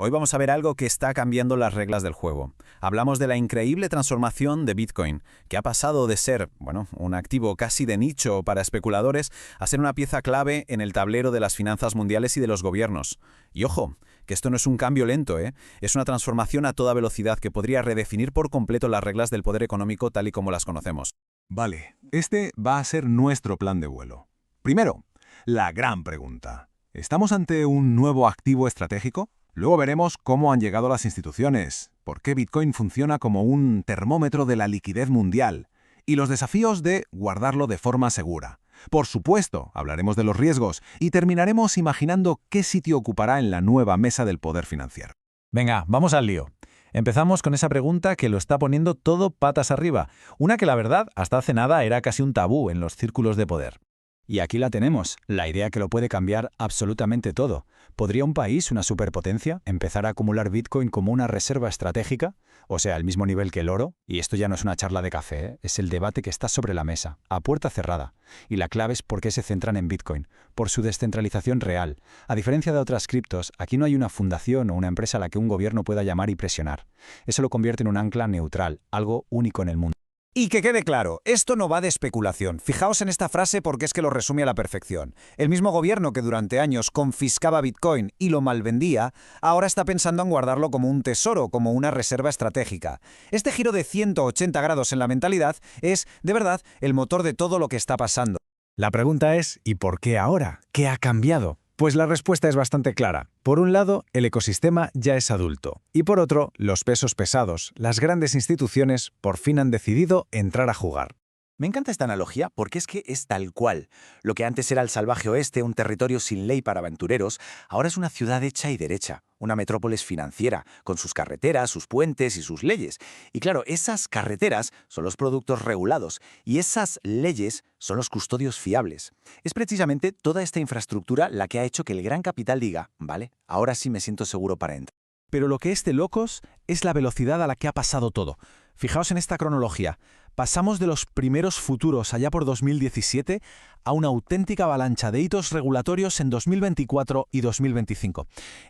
Hoy vamos a ver algo que está cambiando las reglas del juego. Hablamos de la increíble transformación de Bitcoin, que ha pasado de ser, un activo casi de nicho para especuladores a ser una pieza clave en el tablero de las finanzas mundiales y de los gobiernos. Y ojo, que esto no es un cambio lento, es una transformación a toda velocidad que podría redefinir por completo las reglas del poder económico tal y como las conocemos. Vale, este va a ser nuestro plan de vuelo. Primero, la gran pregunta. ¿Estamos ante un nuevo activo estratégico? Luego veremos cómo han llegado las instituciones, por qué Bitcoin funciona como un termómetro de la liquidez mundial y los desafíos de guardarlo de forma segura. Por supuesto, hablaremos de los riesgos y terminaremos imaginando qué sitio ocupará en la nueva mesa del poder financiero. Venga, vamos al lío. Empezamos con esa pregunta que lo está poniendo todo patas arriba, una que la verdad hasta hace nada era casi un tabú en los círculos de poder. Y aquí la tenemos, la idea que lo puede cambiar absolutamente todo. ¿Podría un país, una superpotencia, empezar a acumular Bitcoin como una reserva estratégica? O sea, al mismo nivel que el oro. Y esto ya no es una charla de café, es el debate que está sobre la mesa, a puerta cerrada. Y la clave es por qué se centran en Bitcoin, por su descentralización real. A diferencia de otras criptos, aquí no hay una fundación o una empresa a la que un gobierno pueda llamar y presionar. Eso lo convierte en un ancla neutral, algo único en el mundo. Y que quede claro, esto no va de especulación. Fijaos en esta frase porque es que lo resume a la perfección. El mismo gobierno que durante años confiscaba Bitcoin y lo malvendía, ahora está pensando en guardarlo como un tesoro, como una reserva estratégica. Este giro de 180 grados en la mentalidad es, de verdad, el motor de todo lo que está pasando. La pregunta es, ¿y por qué ahora? ¿Qué ha cambiado? Pues la respuesta es bastante clara. Por un lado, el ecosistema ya es adulto. Y por otro, los pesos pesados, las grandes instituciones, por fin han decidido entrar a jugar. Me encanta esta analogía porque es que es tal cual. Lo que antes era el salvaje oeste, un territorio sin ley para aventureros, ahora es una ciudad hecha y derecha, una metrópolis financiera, con sus carreteras, sus puentes y sus leyes. Y claro, esas carreteras son los productos regulados y esas leyes son los custodios fiables. Es precisamente toda esta infraestructura la que ha hecho que el gran capital diga, vale, ahora sí me siento seguro para entrar. Pero lo que es de locos es la velocidad a la que ha pasado todo. Fijaos en esta cronología. Pasamos de los primeros futuros allá por 2017 a una auténtica avalancha de hitos regulatorios en 2024 y 2025.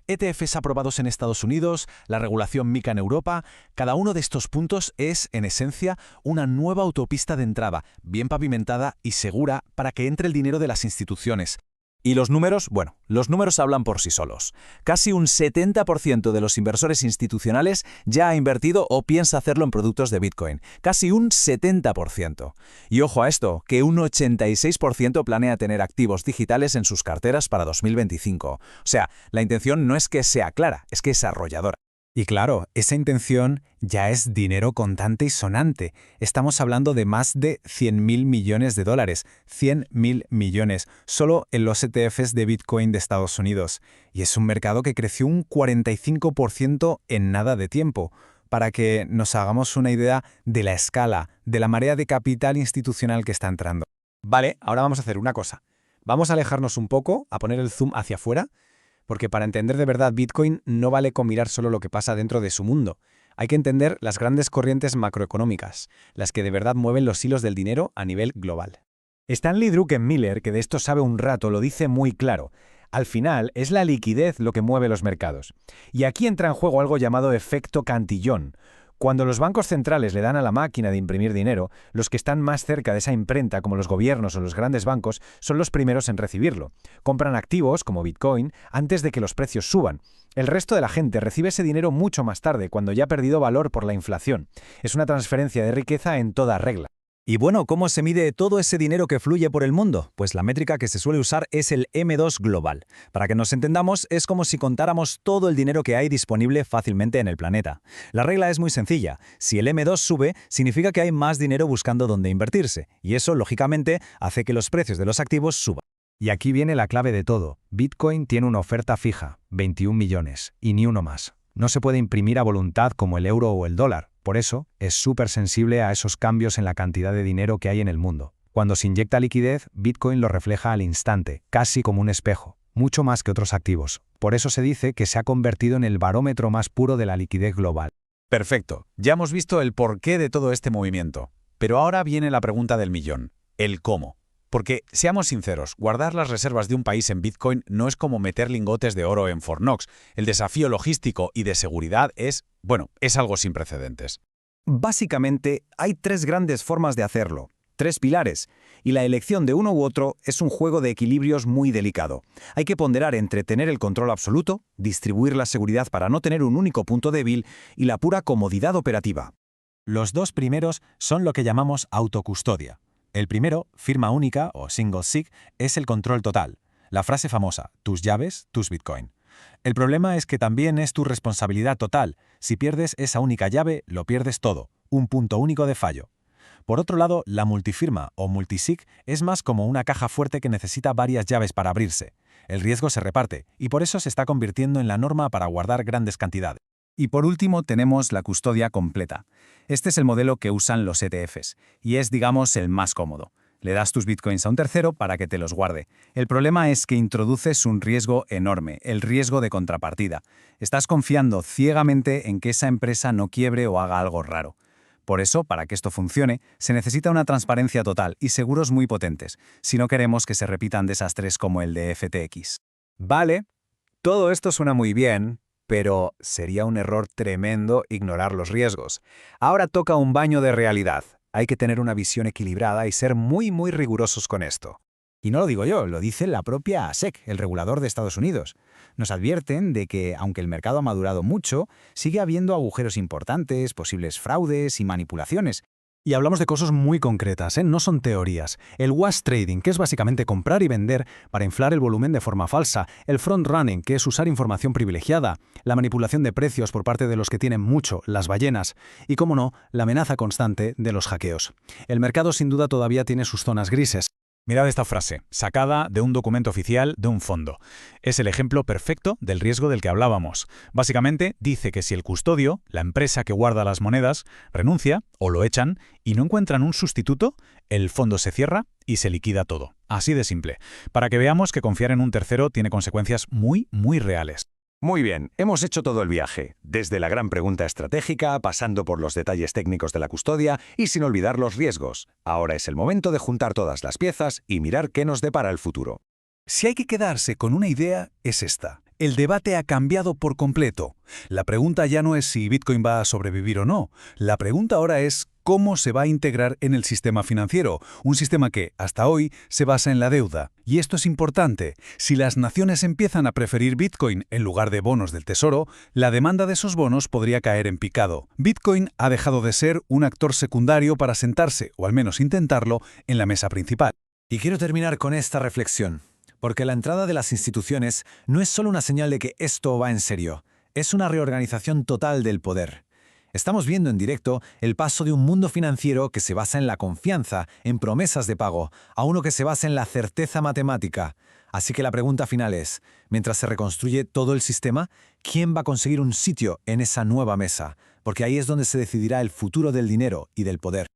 ETFs aprobados en Estados Unidos, la regulación MiCA en Europa. Cada uno de estos puntos es, en esencia, una nueva autopista de entrada, bien pavimentada y segura para que entre el dinero de las instituciones. Y los números, los números hablan por sí solos. Casi un 70% de los inversores institucionales ya ha invertido o piensa hacerlo en productos de Bitcoin. Casi un 70%. Y ojo a esto, que un 86% planea tener activos digitales en sus carteras para 2025. O sea, la intención no es que sea clara, es que es arrolladora. Y claro, esa intención ya es dinero contante y sonante. Estamos hablando de más de 100.000 millones de dólares. 100.000 millones, solo en los ETFs de Bitcoin de Estados Unidos. Y es un mercado que creció un 45% en nada de tiempo. Para que nos hagamos una idea de la escala, de la marea de capital institucional que está entrando. Vale, ahora vamos a hacer una cosa. Vamos a alejarnos un poco, a poner el zoom hacia afuera, porque para entender de verdad Bitcoin no vale con mirar solo lo que pasa dentro de su mundo. Hay que entender las grandes corrientes macroeconómicas, las que de verdad mueven los hilos del dinero a nivel global. Stanley Druckenmiller, que de esto sabe un rato, lo dice muy claro. Al final, es la liquidez lo que mueve los mercados. Y aquí entra en juego algo llamado efecto Cantillon. Cuando los bancos centrales le dan a la máquina de imprimir dinero, los que están más cerca de esa imprenta, como los gobiernos o los grandes bancos, son los primeros en recibirlo. Compran activos, como Bitcoin, antes de que los precios suban. El resto de la gente recibe ese dinero mucho más tarde, cuando ya ha perdido valor por la inflación. Es una transferencia de riqueza en toda regla. Y bueno, ¿cómo se mide todo ese dinero que fluye por el mundo? Pues la métrica que se suele usar es el M2 global. Para que nos entendamos, es como si contáramos todo el dinero que hay disponible fácilmente en el planeta. La regla es muy sencilla. Si el M2 sube, significa que hay más dinero buscando dónde invertirse. Y eso, lógicamente, hace que los precios de los activos suban. Y aquí viene la clave de todo. Bitcoin tiene una oferta fija, 21 millones, y ni uno más. No se puede imprimir a voluntad como el euro o el dólar. Por eso, es súper sensible a esos cambios en la cantidad de dinero que hay en el mundo. Cuando se inyecta liquidez, Bitcoin lo refleja al instante, casi como un espejo, mucho más que otros activos. Por eso se dice que se ha convertido en el barómetro más puro de la liquidez global. Perfecto, ya hemos visto el porqué de todo este movimiento. Pero ahora viene la pregunta del millón, el cómo. Porque, seamos sinceros, guardar las reservas de un país en Bitcoin no es como meter lingotes de oro en Fort Knox. El desafío logístico y de seguridad es algo sin precedentes. Básicamente, hay 3 grandes formas de hacerlo, 3 pilares, y la elección de uno u otro es un juego de equilibrios muy delicado. Hay que ponderar entre tener el control absoluto, distribuir la seguridad para no tener un único punto débil y la pura comodidad operativa. Los 2 primeros son lo que llamamos autocustodia. El primero, firma única o single sig, es el control total. La frase famosa, tus llaves, tus Bitcoin. El problema es que también es tu responsabilidad total. Si pierdes esa única llave, lo pierdes todo. Un punto único de fallo. Por otro lado, la multifirma o multisig es más como una caja fuerte que necesita varias llaves para abrirse. El riesgo se reparte y por eso se está convirtiendo en la norma para guardar grandes cantidades. Y por último tenemos la custodia completa. Este es el modelo que usan los ETFs y es, digamos, el más cómodo. Le das tus bitcoins a un tercero para que te los guarde. El problema es que introduces un riesgo enorme, el riesgo de contrapartida. Estás confiando ciegamente en que esa empresa no quiebre o haga algo raro. Por eso, para que esto funcione, se necesita una transparencia total y seguros muy potentes, si no queremos que se repitan desastres como el de FTX. Vale, todo esto suena muy bien, pero sería un error tremendo ignorar los riesgos. Ahora toca un baño de realidad. Hay que tener una visión equilibrada y ser muy rigurosos con esto. Y no lo digo yo, lo dice la propia SEC, el regulador de Estados Unidos. Nos advierten de que, aunque el mercado ha madurado mucho, sigue habiendo agujeros importantes, posibles fraudes y manipulaciones. Y hablamos de cosas muy concretas, no son teorías. El wash trading, que es básicamente comprar y vender para inflar el volumen de forma falsa. El front running, que es usar información privilegiada. La manipulación de precios por parte de los que tienen mucho, las ballenas. Y, cómo no, la amenaza constante de los hackeos. El mercado sin duda todavía tiene sus zonas grises. Mirad esta frase, sacada de un documento oficial de un fondo. Es el ejemplo perfecto del riesgo del que hablábamos. Básicamente, dice que si el custodio, la empresa que guarda las monedas, renuncia o lo echan y no encuentran un sustituto, el fondo se cierra y se liquida todo. Así de simple. Para que veamos que confiar en un tercero tiene consecuencias muy reales. Muy bien, hemos hecho todo el viaje, desde la gran pregunta estratégica, pasando por los detalles técnicos de la custodia y sin olvidar los riesgos. Ahora es el momento de juntar todas las piezas y mirar qué nos depara el futuro. Si hay que quedarse con una idea, es esta. El debate ha cambiado por completo. La pregunta ya no es si Bitcoin va a sobrevivir o no. La pregunta ahora es cómo se va a integrar en el sistema financiero, un sistema que, hasta hoy, se basa en la deuda. Y esto es importante. Si las naciones empiezan a preferir Bitcoin en lugar de bonos del tesoro, la demanda de esos bonos podría caer en picado. Bitcoin ha dejado de ser un actor secundario para sentarse, o al menos intentarlo, en la mesa principal. Y quiero terminar con esta reflexión. Porque la entrada de las instituciones no es solo una señal de que esto va en serio, es una reorganización total del poder. Estamos viendo en directo el paso de un mundo financiero que se basa en la confianza, en promesas de pago, a uno que se basa en la certeza matemática. Así que la pregunta final es, mientras se reconstruye todo el sistema, ¿quién va a conseguir un sitio en esa nueva mesa? Porque ahí es donde se decidirá el futuro del dinero y del poder.